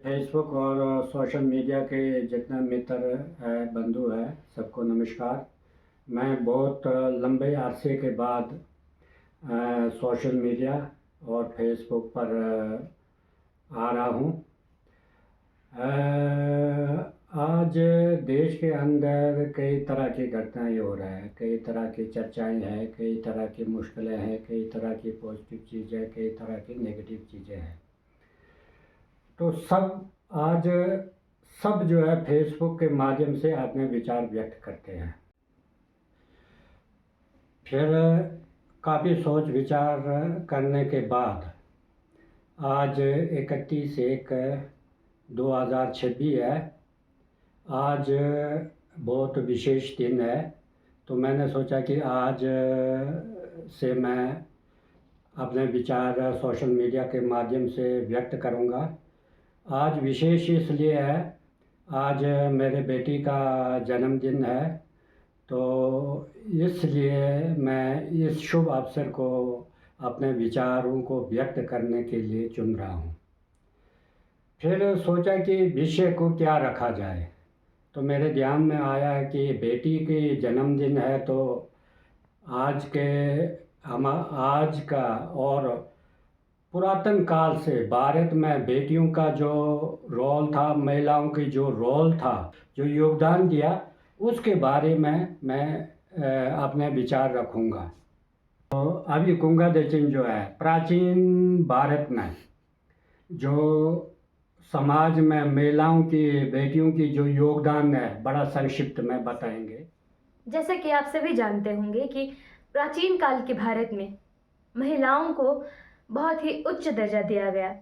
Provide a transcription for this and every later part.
Facebook और social media के जितने मित्र है, बंधु है, सबको नमस्कार। मैं बहुत लंबे अरसे के बाद सोशल मीडिया और फेसबुक पर आ रहा हूँ। आज देश के अंदर कई तरह की घटनाएं हो रहा है, कई तरह की चर्चाएं हैं, कई तरह की मुश्किलें हैं, कई तरह की पॉजिटिव चीज़ें, कई तरह की नेगेटिव चीज़ें हैं। तो सब जो है फेसबुक के माध्यम से अपने विचार व्यक्त करते हैं। फिर काफ़ी सोच विचार करने के बाद आज 31/1/2026 है। आज बहुत विशेष दिन है, तो मैंने सोचा कि आज से मैं अपने विचार सोशल मीडिया के माध्यम से व्यक्त करूंगा। आज विशेष इसलिए है, आज मेरे बेटी का जन्मदिन है, तो इसलिए मैं इस शुभ अवसर को अपने विचारों को व्यक्त करने के लिए चुन रहा हूँ। फिर सोचा कि विषय को क्या रखा जाए, तो मेरे ध्यान में आया कि बेटी की जन्मदिन है, तो आज का और पुरातन काल से भारत में बेटियों का जो रोल था, महिलाओं की जो रोल था, जो योगदान दिया, उसके बारे में मैं अपने विचार रखूँगा। तो अभी कुंगा देचिन जो है, प्राचीन भारत में जो समाज में महिलाओं की, बेटियों की जो योगदान है, बड़ा संक्षिप्त में बताएंगे। जैसा कि आप सभी जानते होंगे कि प्राचीन काल के भारत में महिलाओं को बहुत ही उच्च दर्जा दिया गया।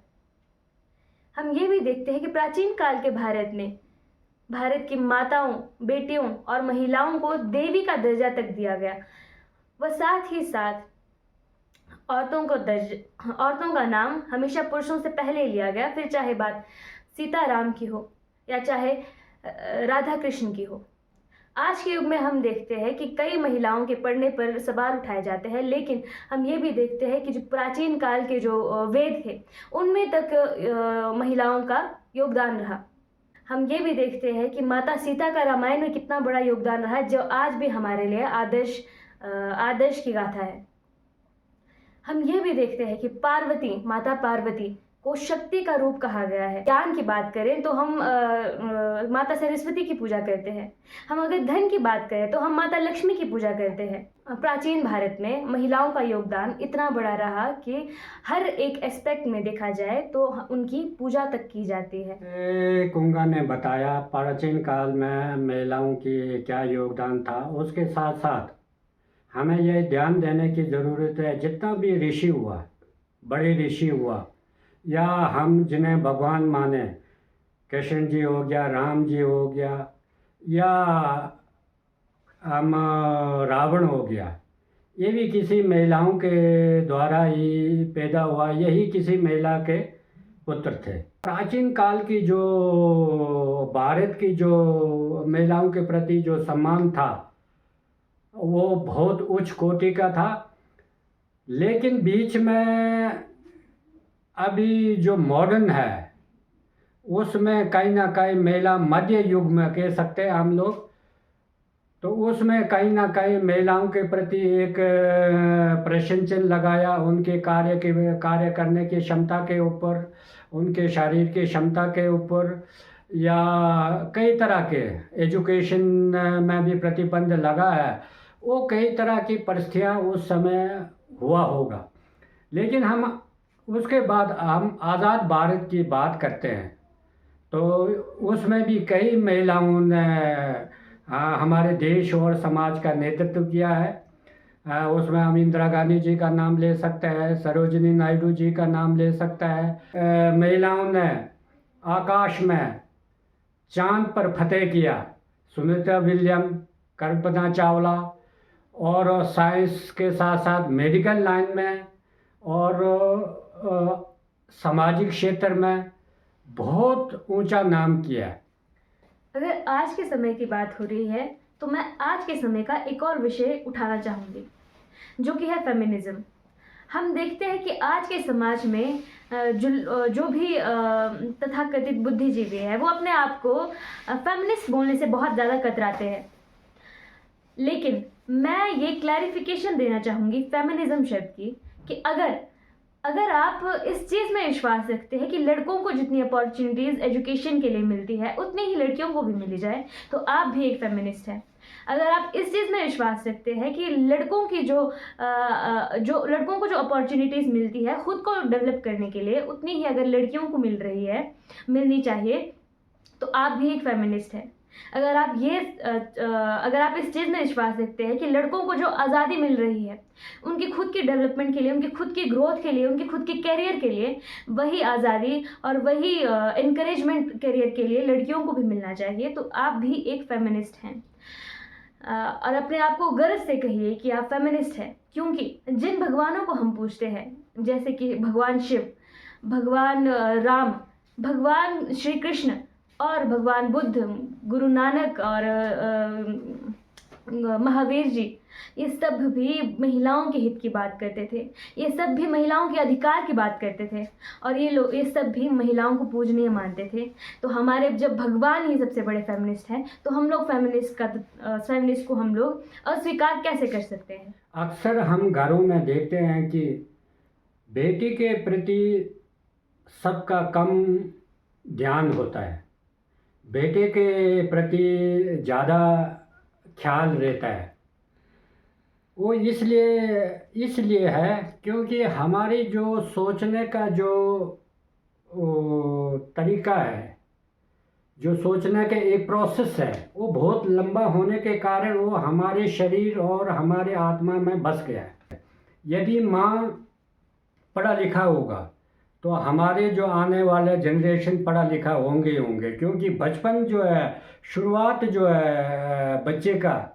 हम ये भी देखते हैं कि प्राचीन काल के भारत में भारत की माताओं, बेटियों और महिलाओं को देवी का दर्जा तक दिया गया। वह साथ ही साथ औरतों का नाम हमेशा पुरुषों से पहले लिया गया, फिर चाहे बात सीताराम की हो या चाहे राधा कृष्ण की हो। आज के युग में हम देखते हैं कि कई महिलाओं के पढ़ने पर सवाल उठाए जाते हैं, लेकिन हम ये भी देखते हैं कि जो प्राचीन काल के जो वेद थे, उनमें तक महिलाओं का योगदान रहा। हम ये भी देखते हैं कि माता सीता का रामायण में कितना बड़ा योगदान रहा है, जो आज भी हमारे लिए आदर्श की गाथा है। हम ये भी देखते हैं कि माता पार्वती को शक्ति का रूप कहा गया है। ज्ञान की बात करें तो हम माता सरस्वती की पूजा करते हैं। हम अगर धन की बात करें तो हम माता लक्ष्मी की पूजा करते हैं। प्राचीन भारत में महिलाओं का योगदान इतना बड़ा रहा कि हर एक एस्पेक्ट में देखा जाए तो उनकी पूजा तक की जाती है। कुंगा ने बताया प्राचीन काल में महिलाओं की क्या योगदान था। उसके साथ साथ हमें यह ध्यान देने की ज़रूरत है, जितना भी ऋषि हुआ, बड़े ऋषि हुआ, या हम जिन्हें भगवान माने, कृष्ण जी हो गया, राम जी हो गया, या हम रावण हो गया, ये भी किसी महिलाओं के द्वारा ही पैदा हुआ, यही किसी महिला के पुत्र थे। प्राचीन काल की जो भारत की जो महिलाओं के प्रति जो सम्मान था, वो बहुत उच्च कोटि का था। लेकिन बीच में अभी जो मॉडर्न है, उसमें कहीं ना कहीं महिला मध्य युग में कह सकते हैं हम लोग, तो उसमें कहीं ना कहीं महिलाओं के प्रति एक प्रश्न चिन्ह लगाया। उनके कार्य करने की क्षमता के ऊपर, उनके शारीर की क्षमता के ऊपर, या कई तरह के एजुकेशन में भी प्रतिबंध लगा है। वो कई तरह की परिस्थितियाँ उस समय हुआ होगा। लेकिन हम उसके बाद हम आज़ाद भारत की बात करते हैं, तो उसमें भी कई महिलाओं ने हमारे देश और समाज का नेतृत्व किया है। उसमें हम इंदिरा गांधी जी का नाम ले सकते हैं, सरोजिनी नायडू जी का नाम ले सकते हैं। महिलाओं ने आकाश में चांद पर फतेह किया, सुनीता विलियम, कल्पना चावला, और साइंस के साथ साथ मेडिकल लाइन में और सामाजिक क्षेत्र में बहुत ऊंचा नाम किया है। अगर आज के समय की बात हो रही है तो मैं आज के समय का एक और विषय उठाना चाहूँगी, जो कि है फेमिनिज्म। हम देखते हैं कि आज के समाज में जो भी तथाकथित बुद्धिजीवी है वो अपने आप को फेमिनिस्ट बोलने से बहुत ज़्यादा कतराते हैं। लेकिन मैं ये क्लैरिफिकेशन देना चाहूँगी फेमिनिज्म शब्द की कि अगर आप इस चीज़ में विश्वास रखते हैं कि लड़कों को जितनी अपॉर्चुनिटीज़ एजुकेशन के लिए मिलती है उतनी ही लड़कियों को भी मिली जाए तो आप भी एक फेमिनिस्ट हैं। अगर आप इस चीज़ में विश्वास रखते हैं कि लड़कों की जो लड़कों को जो अपॉर्चुनिटीज़ मिलती है ख़ुद को डेवलप करने के लिए उतनी ही अगर लड़कियों को मिलनी चाहिए तो आप भी एक फेमिनिस्ट हैं। अगर आप इस चीज़ में विश्वास रखते हैं कि लड़कों को जो आज़ादी मिल रही है उनकी खुद की डेवलपमेंट के लिए, उनकी खुद की ग्रोथ के लिए, उनकी खुद की कैरियर के लिए, वही आज़ादी और वही इनकरेजमेंट कैरियर के लिए लड़कियों को भी मिलना चाहिए तो आप भी एक फेमिनिस्ट हैं। और अपने आप को गर्व से कहिए कि आप फेमिनिस्ट हैं, क्योंकि जिन भगवानों को हम पूजते हैं जैसे कि भगवान शिव, भगवान राम, भगवान श्री कृष्ण और भगवान बुद्ध, गुरु नानक और महावीर जी, ये सब भी महिलाओं के हित की बात करते थे। ये सब भी महिलाओं के अधिकार की बात करते थे और ये सब भी महिलाओं को पूजनीय मानते थे। तो हमारे जब भगवान ही सबसे बड़े फेमिनिस्ट हैं तो हम लोग फेमिनिस्ट को हम लोग अस्वीकार कैसे कर सकते हैं? अक्सर हम घरों में देखते हैं कि बेटी के प्रति सबका कम ध्यान होता है, बेटे के प्रति ज़्यादा ख्याल रहता है। वो इसलिए है क्योंकि हमारी जो सोचने का जो तरीका है, जो सोचने का एक प्रोसेस है, वो बहुत लंबा होने के कारण वो हमारे शरीर और हमारे आत्मा में बस गया है। यदि माँ पढ़ा लिखा होगा तो हमारे जो आने वाले जनरेशन पढ़ा लिखा होंगे, क्योंकि बचपन जो है, शुरुआत जो है बच्चे का,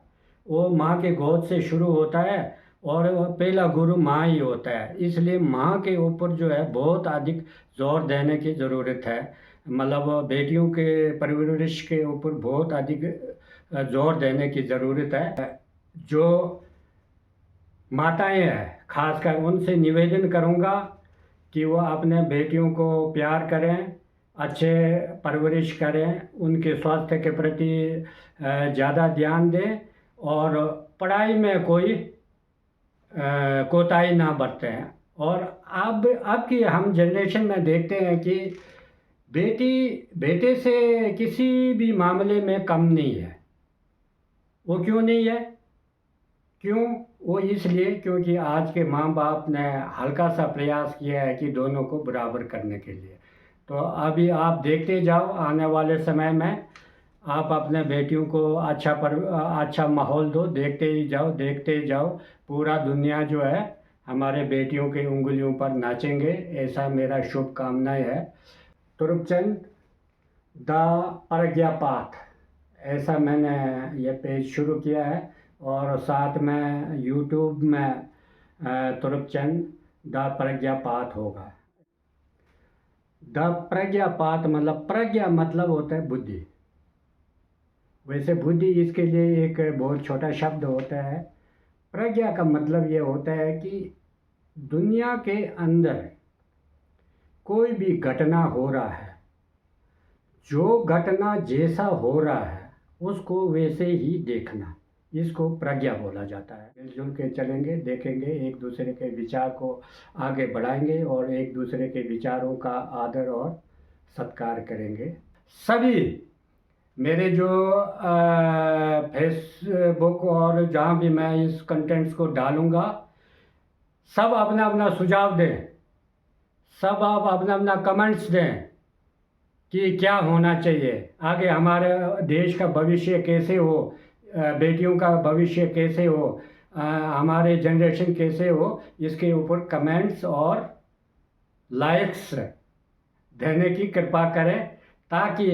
वो माँ के गोद से शुरू होता है और पहला गुरु माँ ही होता है। इसलिए माँ के ऊपर जो है बहुत अधिक जोर देने की ज़रूरत है। मतलब बेटियों के परवरिश के ऊपर बहुत अधिक जोर देने की ज़रूरत है। जो माताएं हैं खासकर उनसे निवेदन करूँगा कि वो अपने बेटियों को प्यार करें, अच्छे परवरिश करें, उनके स्वास्थ्य के प्रति ज़्यादा ध्यान दें और पढ़ाई में कोई कोताही ना बरतें। और अब की हम जनरेशन में देखते हैं कि बेटे से किसी भी मामले में कम नहीं है। वो क्यों नहीं है? क्यों? वो इसलिए क्योंकि आज के माँ बाप ने हल्का सा प्रयास किया है कि दोनों को बराबर करने के लिए। तो अभी आप देखते जाओ, आने वाले समय में आप अपने बेटियों को अच्छा माहौल दो, देखते ही जाओ। पूरा दुनिया जो है हमारे बेटियों के उंगलियों पर नाचेंगे, ऐसा मेरा शुभकामनाएं है। तुरुपचंद द प्रज्ञापाठ, ऐसा मैंने ये पेज शुरू किया है और साथ में यूट्यूब में तुरुपचंद द प्रज्ञापाठ होगा। द प्रज्ञापाठ मतलब प्रज्ञा मतलब होता है बुद्धि। वैसे बुद्धि इसके लिए एक बहुत छोटा शब्द होता है। प्रज्ञा का मतलब ये होता है कि दुनिया के अंदर कोई भी घटना हो रहा है, जो घटना जैसा हो रहा है उसको वैसे ही देखना, इसको प्रज्ञा बोला जाता है। मिलजुल के चलेंगे, देखेंगे, एक दूसरे के विचार को आगे बढ़ाएंगे और एक दूसरे के विचारों का आदर और सत्कार करेंगे। सभी मेरे जो फेसबुक और जहाँ भी मैं इस कंटेंट्स को डालूँगा, सब अपना अपना सुझाव दें, सब आप अपना अपना कमेंट्स दें कि क्या होना चाहिए, आगे हमारे देश का भविष्य कैसे हो, बेटियों का भविष्य कैसे हो, हमारे जनरेशन कैसे हो, इसके ऊपर कमेंट्स और लाइक्स देने की कृपा करें, ताकि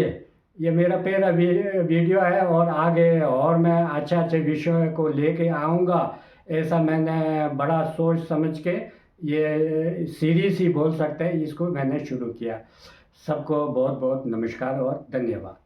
ये मेरा पहला वीडियो है और आगे और मैं अच्छे विषयों को लेके आऊँगा। ऐसा मैंने बड़ा सोच समझ के ये सीरीज़ ही बोल सकते हैं, इसको मैंने शुरू किया। सबको बहुत बहुत नमस्कार और धन्यवाद।